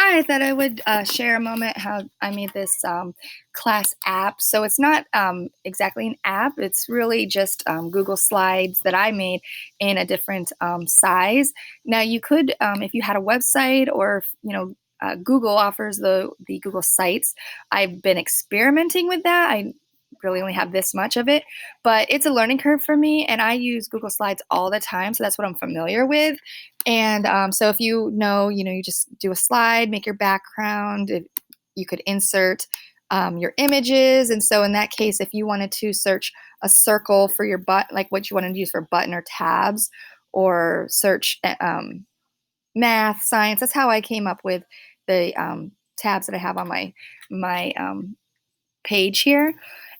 Hi, I thought I would share a moment how I made this class app. So it's not exactly an app, it's really just Google Slides that I made in a different size. Now, you could, if you had a website or, Google offers the Google Sites. I've been experimenting with that. I really only have this much of it, but it's a learning curve for me, and I use Google Slides all the time, so that's what I'm familiar with. And so if you just do a slide, make your background. You could insert your images. And so in that case, if you wanted to search a circle for your like what you wanted to use for button or tabs, or search math, science, that's how I came up with the tabs that I have on my page here.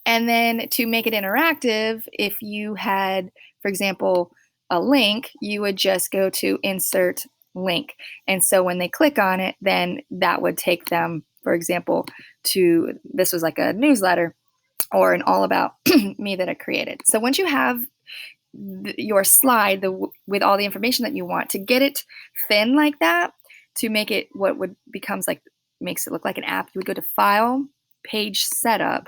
And then to make it interactive, if you had, for example, a link, you would just go to insert link. And so when they click on it, then that would take them, for example, to this was like a newsletter or an all about me that I created. So once you have your slide with all the information that you want, to get it thin like that, to make it what would becomes like makes it look like an app, you would go to File, Page Setup,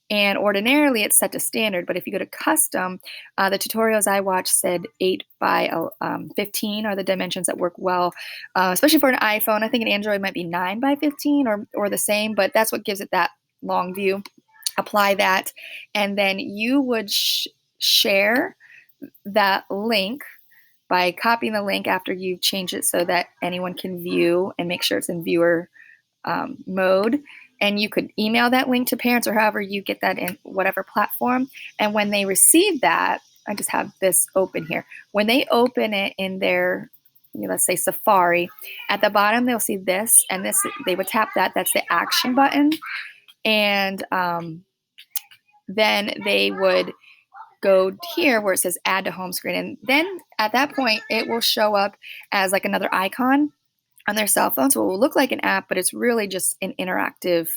and ordinarily it's set to standard, but if you go to custom, the tutorials I watched said 8 by 15 are the dimensions that work well, especially for an iPhone. I think an Android might be 9 by 15 or the same, but that's what gives it that long view. Apply that, and then you would share that link by copying the link after you've changed it so that anyone can view, and make sure it's in viewer mode. And you could email that link to parents or however you get that in whatever platform. And when they receive that, I just have this open here. When they open it in their, let's say Safari, at the bottom they'll see this, and this they would tap that. That's the action button, and then they would go here where it says add to home screen, and then at that point it will show up as like another icon on their cell phone. So it will look like an app, but it's really just an interactive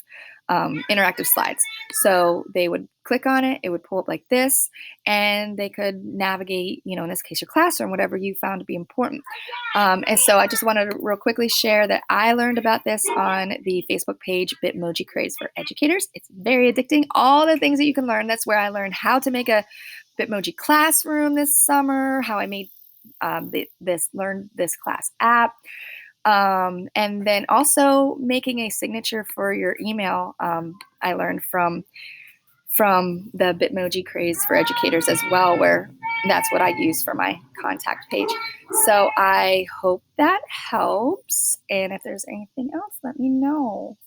slides. So they would click on it, it would pull up like this, and they could navigate, in this case, your classroom, whatever you found to be important. And so I just wanted to real quickly share that I learned about this on the Facebook page, Bitmoji Craze for Educators. It's very addicting. All the things that you can learn. That's where I learned how to make a Bitmoji classroom this summer, how I made learned this class app. And then also making a signature for your email. I learned from the Bitmoji Craze for Educators as well, where that's what I use for my contact page. So I hope that helps. And if there's anything else, let me know.